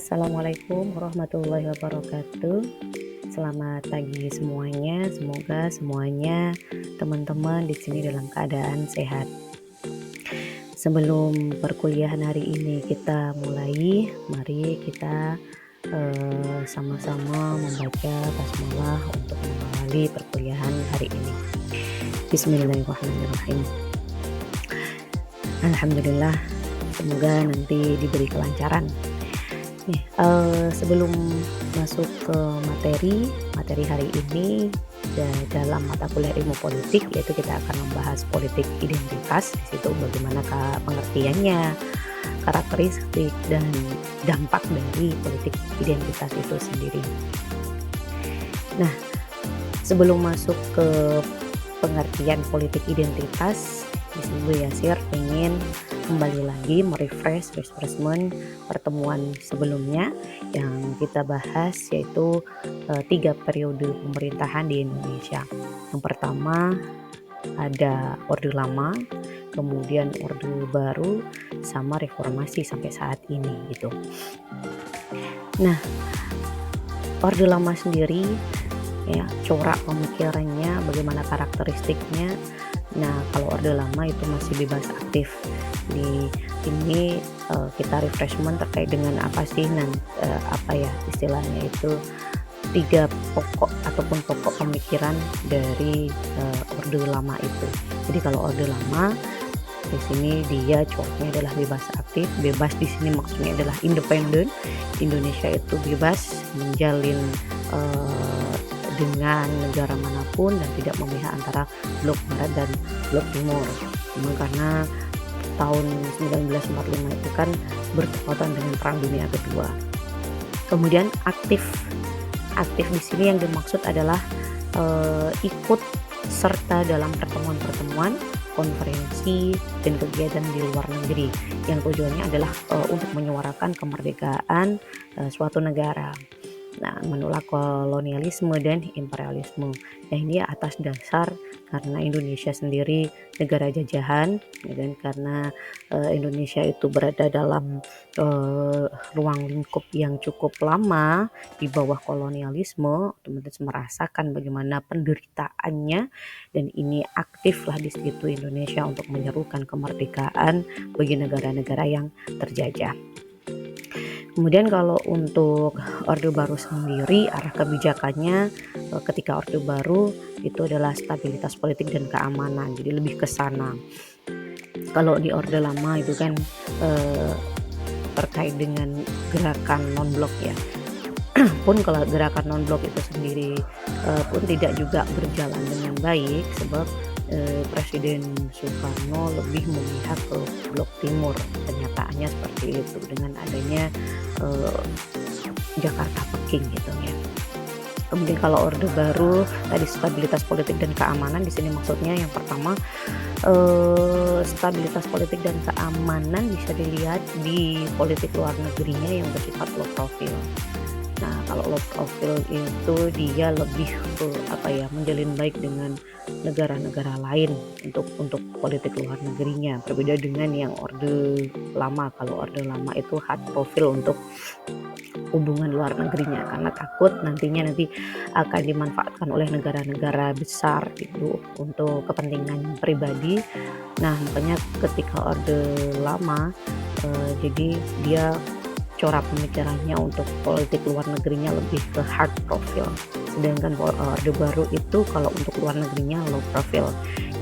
Assalamualaikum warahmatullahi wabarakatuh. Selamat pagi semuanya. Semoga semuanya teman-teman di sini dalam keadaan sehat. Sebelum perkuliahan hari ini kita mulai, mari kita sama-sama membaca basmalah untuk mengawali perkuliahan hari ini. Bismillahirrahmanirrahim. Alhamdulillah, semoga nanti diberi kelancaran. Sebelum masuk ke materi hari ini dalam mata kuliah ilmu politik, yaitu kita akan membahas politik identitas. Di situ bagaimana pengertiannya, karakteristik dan dampak dari politik identitas itu sendiri. Nah, sebelum masuk ke pengertian politik identitas, di sini Bu Yasir ingin kembali lagi refreshment pertemuan sebelumnya yang kita bahas, yaitu 3 periode pemerintahan di Indonesia. Yang pertama ada Orde Lama, kemudian Orde Baru, sama reformasi sampai saat ini gitu. Nah, Orde Lama sendiri ya, corak pemikirannya, bagaimana karakteristiknya. Nah, kalau Orde Lama itu masih bebas aktif. Di ini kita refreshment terkait dengan apa sih istilahnya itu 3 pokok ataupun pokok pemikiran dari Orde Lama itu. Jadi kalau Orde Lama di sini dia coraknya adalah bebas aktif. Bebas di sini maksudnya adalah independen. Indonesia itu bebas menjalin dengan negara manapun dan tidak memihak antara blok barat dan blok timur. Karena tahun 1945 itu kan bertepatan dengan Perang Dunia Kedua. Kemudian aktif di sini yang dimaksud adalah ikut serta dalam pertemuan-pertemuan, konferensi dan kegiatan di luar negeri yang tujuannya adalah untuk menyuarakan kemerdekaan suatu negara. Nah, menolak kolonialisme dan imperialisme. Nah, ini atas dasar karena Indonesia sendiri negara jajahan, dan karena Indonesia itu berada dalam ruang lingkup yang cukup lama di bawah kolonialisme, otomatis merasakan bagaimana penderitaannya, dan ini aktiflah di situ Indonesia untuk menyerukan kemerdekaan bagi negara-negara yang terjajah. Kemudian kalau untuk Orde Baru sendiri, arah kebijakannya ketika Orde Baru itu adalah stabilitas politik dan keamanan, jadi lebih ke sana. Kalau di Orde Lama itu kan terkait dengan gerakan non-blok ya. Pun kalau gerakan non-blok itu sendiri pun tidak juga berjalan dengan baik, sebab Presiden Soekarno lebih memihak ke blok timur. Kenyataannya seperti itu dengan adanya Jakarta Peking gitu ya. Kemudian kalau Orde Baru tadi stabilitas politik dan keamanan, di sini maksudnya yang pertama stabilitas politik dan keamanan bisa dilihat di politik luar negerinya yang bersifat low profile. Nah, kalau low profile itu dia lebih menjalin baik dengan negara-negara lain untuk politik luar negerinya, berbeda dengan yang Orde Lama. Kalau Orde Lama itu hard profile untuk hubungan luar negerinya, karena takut nanti akan dimanfaatkan oleh negara-negara besar gitu untuk kepentingan pribadi. Nah, makanya ketika Orde Lama jadi dia corak pemikirannya untuk politik luar negerinya lebih ke hard profile, sedangkan Orde Baru itu kalau untuk luar negerinya low profile.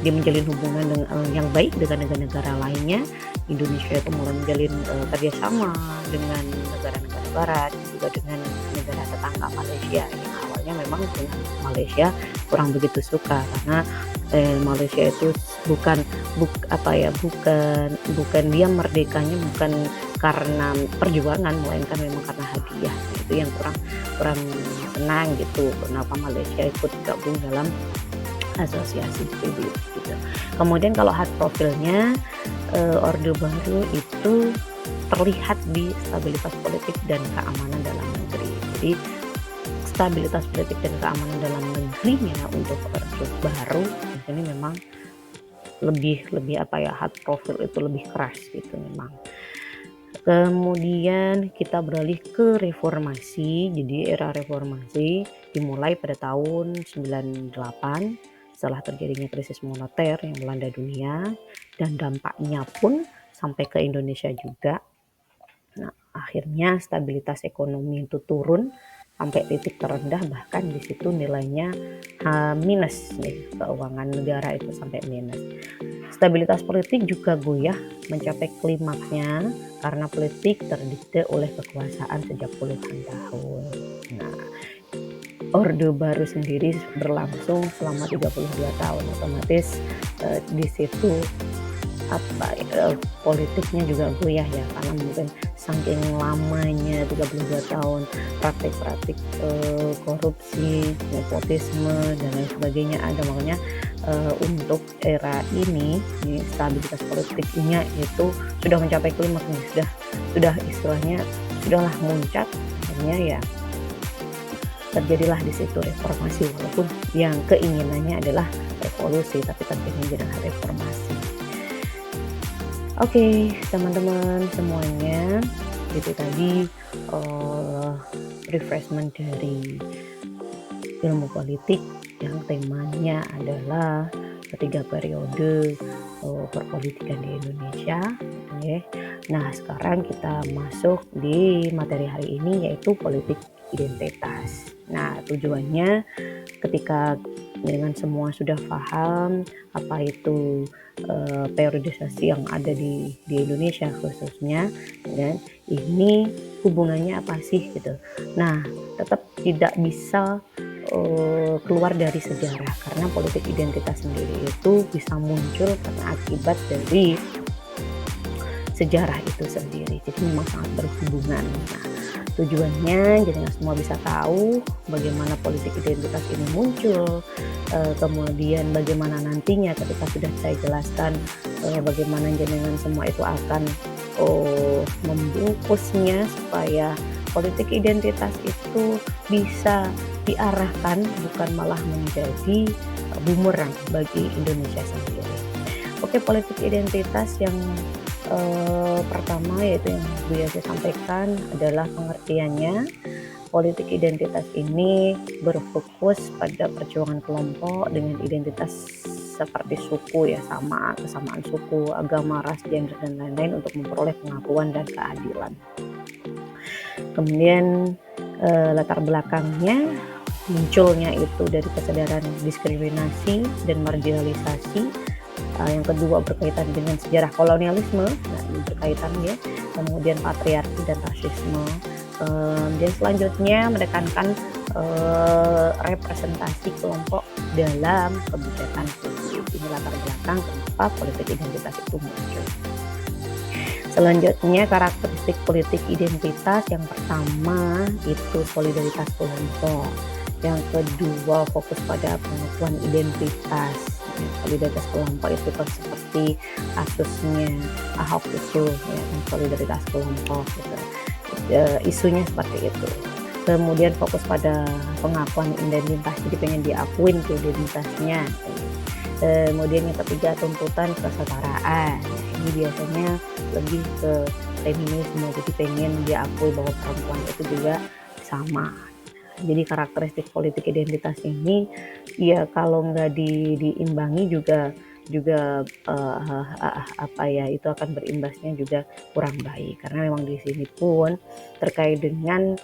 Dia menjalin hubungan yang baik dengan negara-negara lainnya. Indonesia itu mulai menjalin kerjasama dengan negara-negara barat, juga dengan negara tetangga Malaysia. Yang awalnya memang dengan Malaysia kurang begitu suka, karena Malaysia itu bukan dia merdekanya bukan karena perjuangan, melainkan memang karena hadiah. Itu yang kurang senang gitu, kenapa Malaysia ikut gabung dalam asosiasi PBB gitu. Kemudian kalau hard profilnya Orde Baru itu terlihat di stabilitas politik dan keamanan dalam negeri. Jadi stabilitas politik dan keamanan dalam negerinya untuk Orde Baru ini memang lebih hard profile itu lebih keras gitu memang. Kemudian kita beralih ke reformasi. Jadi era reformasi dimulai pada tahun 98 setelah terjadinya krisis moneter yang melanda dunia dan dampaknya pun sampai ke Indonesia juga. Nah, akhirnya stabilitas ekonomi itu turun sampai titik terendah, bahkan di situ nilainya minus nih, keuangan negara itu sampai minus. Stabilitas politik juga goyah mencapai klimaksnya karena politik terdikte oleh kekuasaan sejak puluhan tahun. Nah, Orde Baru sendiri berlangsung selama 32 tahun, otomatis di situ politiknya juga goyah ya, karena mungkin saking lamanya 32 tahun praktik-praktik korupsi, nepotisme dan lain sebagainya ada, makanya untuk era ini stabilitas politiknya itu sudah mencapai klimaks nih, sudah istilahnya sudahlah muncak, akhirnya ya terjadilah di situ reformasi, walaupun yang keinginannya adalah revolusi tapi terjadi dengan reformasi. Oke, teman-teman semuanya, itu tadi refreshment dari ilmu politik yang temanya adalah ketiga periode perpolitikan di Indonesia. Oke. Nah, sekarang kita masuk di materi hari ini, yaitu politik identitas. Nah, tujuannya ketika dengan semua sudah paham apa itu periodisasi yang ada di Indonesia khususnya, dan ini hubungannya apa sih gitu. Nah, tetap tidak bisa keluar dari sejarah, karena politik identitas sendiri itu bisa muncul karena akibat dari sejarah itu sendiri, jadi memang sangat berhubungan. Nah, tujuannya jadi semua bisa tahu bagaimana politik identitas ini muncul, kemudian bagaimana nantinya ketika sudah saya jelaskan bagaimana jenengan semua itu akan membungkusnya supaya politik identitas itu bisa diarahkan, bukan malah menjadi bumerang bagi Indonesia sendiri. Oke, politik identitas yang pertama yaitu yang biasa sampaikan adalah pengertiannya. Politik identitas ini berfokus pada perjuangan kelompok dengan identitas seperti suku ya, kesamaan suku, agama, ras, gender dan lain-lain untuk memperoleh pengakuan dan keadilan. Kemudian latar belakangnya munculnya itu dari kesadaran diskriminasi dan marginalisasi. Yang kedua berkaitan dengan sejarah kolonialisme, nah ini berkaitan ya, kemudian patriarki dan rasisme. Dan selanjutnya menekankan representasi kelompok dalam kebijakan publik. Ini latar belakang kenapa politik identitas itu muncul. Selanjutnya karakteristik politik identitas, yang pertama itu solidaritas kelompok, yang kedua fokus pada pengakuan identitas. Solidaritas kelompok itu kan seperti kasusnya Ahok itu ya, solidaritas kelompok gitu. Isunya seperti itu. Kemudian fokus pada pengakuan identitas, jadi pengen diakuin ke identitasnya. Kemudian yang ketiga tuntutan kesetaraan, ini biasanya lebih ke feminisme, jadi pengen diakui bahwa perempuan itu juga sama. Jadi karakteristik politik identitas ini ya kalau nggak diimbangi juga itu akan berimbasnya juga kurang baik, karena memang di sini pun terkait dengan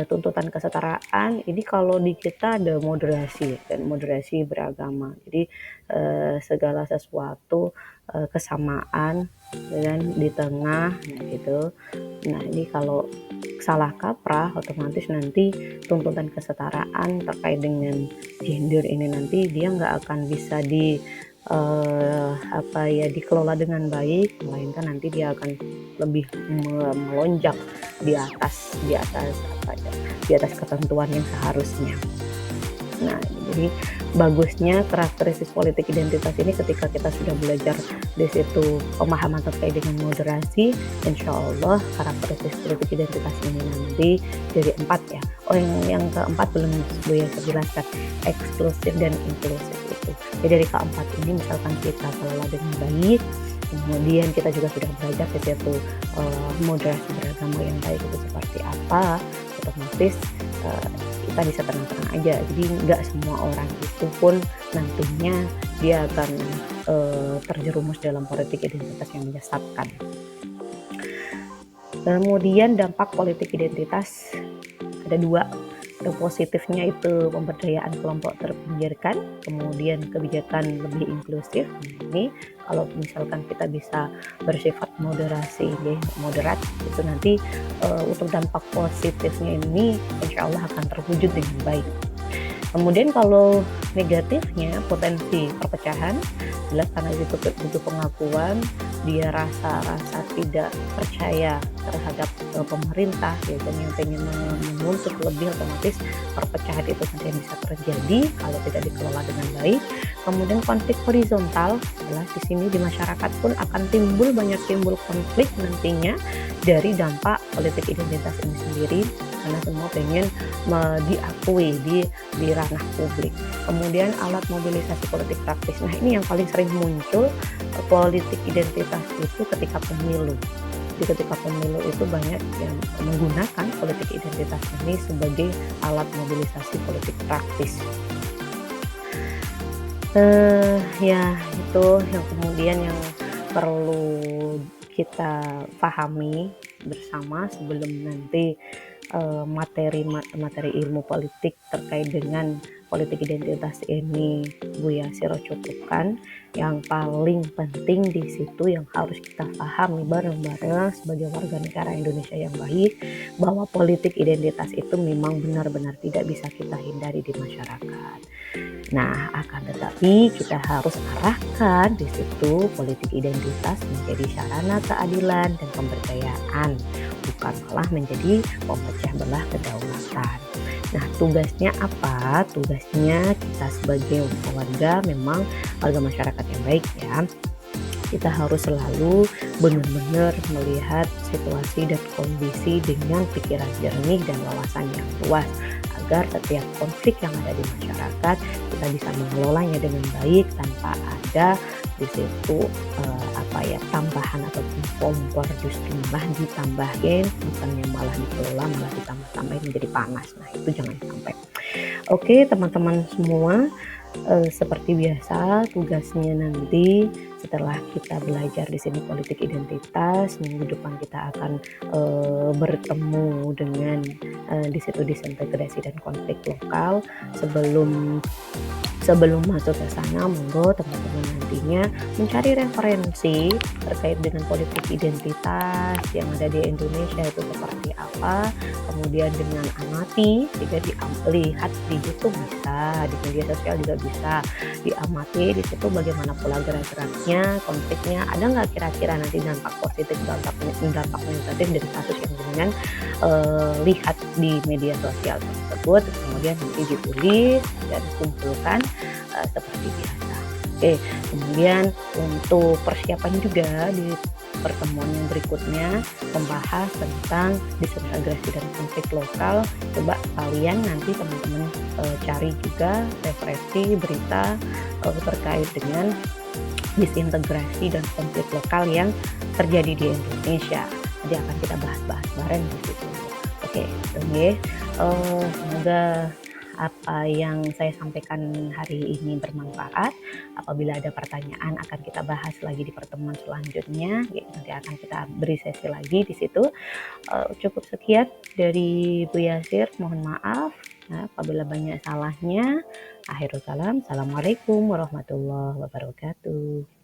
tuntutan kesetaraan ini, kalau di kita ada moderasi dan moderasi beragama, jadi segala sesuatu kesamaan dan di tengah, nah gitu. Nah ini kalau salah kaprah otomatis nanti tuntutan kesetaraan terkait dengan gender ini nanti dia nggak akan bisa dikelola dengan baik, melainkan nanti dia akan lebih melonjak di atas ketentuan yang seharusnya. Nah, jadi bagusnya karakteristik politik identitas ini ketika kita sudah belajar di situ pemahaman terkait dengan moderasi, insya Allah karakteristik politik identitas ini nanti jadi 4 ya. Yang keempat belum saya jelaskan, eksklusif dan inklusif itu. Jadi dari keempat ini misalkan kita kelola dengan baik, Kemudian kita juga sudah belajar di situ moderasi beragama yang baik itu seperti apa, otomatis kita bisa tenang-tenang aja. Jadi nggak semua orang itu pun nantinya dia akan terjerumus dalam politik identitas yang menyesatkan. Kemudian dampak politik identitas ada dua. Yang positifnya itu pemberdayaan kelompok terpinggirkan, kemudian kebijakan lebih inklusif. Nah, ini kalau misalkan kita bisa bersifat moderasi, ya, moderat, itu nanti untuk dampak positifnya ini insya Allah akan terwujud dengan baik. Kemudian kalau negatifnya potensi perpecahan, jelas karena itu butuh pengakuan, dia rasa tidak percaya terhadap pemerintah, ya, dan yang pengen menuntut lebih, otomatis perpecahan itu nanti yang bisa terjadi kalau tidak dikelola dengan baik. Kemudian konflik horizontal, jelas di sini di masyarakat pun akan banyak timbul konflik nantinya dari dampak politik identitas ini sendiri, karena semua pengen diakui di ranah publik. Kemudian alat mobilisasi politik praktis. Nah, ini yang paling sering muncul politik identitas itu ketika pemilu. Jadi ketika pemilu itu banyak yang menggunakan politik identitas ini sebagai alat mobilisasi politik praktis. Ya itu yang kemudian yang perlu kita pahami bersama sebelum nanti materi ilmu politik terkait dengan politik identitas ini Bu Yasir cukupkan. Yang paling penting di situ yang harus kita pahami bareng-bareng sebagai warga negara Indonesia yang baik, bahwa politik identitas itu memang benar-benar tidak bisa kita hindari di masyarakat. Nah, akan tetapi kita harus arahkan di situ politik identitas menjadi sarana keadilan dan pemberdayaan, bukan malah menjadi pemecah belah kedaulatan. Nah, tugasnya apa? Tugasnya kita sebagai warga, memang warga masyarakat yang baik ya, kita harus selalu benar-benar melihat situasi dan kondisi dengan pikiran jernih dan wawasan yang luas, agar setiap konflik yang ada di masyarakat kita bisa mengelolanya dengan baik tanpa ada di situ tambahan ataupun kompor, justru malah ditambahin, bukannya malah dikelola malah ditambah-tambahin menjadi panas. Nah, itu jangan sampai. Oke teman-teman semua, seperti biasa tugasnya nanti setelah kita belajar di sini politik identitas, minggu depan kita akan bertemu dengan di situ disintegrasi dan konflik lokal. Sebelum masuk ke sana, monggo teman-teman nantinya mencari referensi terkait dengan politik identitas yang ada di Indonesia itu seperti apa, kemudian dengan amati, jika dilihat di YouTube bisa, di media sosial juga bisa diamati di situ bagaimana pola gerak-geraknya, konfliknya, ada nggak kira-kira nanti dampak positif, dampak negatif dari kasus yang dengan lihat di media sosial tersebut, kemudian nanti ditulis dan kumpulkan seperti biasa. Oke, kemudian untuk persiapan juga di pertemuan yang berikutnya membahas tentang disintegrasi dan konflik lokal. Coba kalian nanti teman-teman cari juga referensi berita terkait dengan disintegrasi dan konflik lokal yang terjadi di Indonesia. Nanti akan kita bahas-bahas bareng di situ. Oke, semoga apa yang saya sampaikan hari ini bermanfaat. Apabila ada pertanyaan akan kita bahas lagi di pertemuan selanjutnya. Nanti akan kita beri sesi lagi di situ. Cukup sekian dari Bu Yasir. Mohon maaf apabila banyak salahnya. Akhirul kalam. Assalamualaikum warahmatullahi wabarakatuh.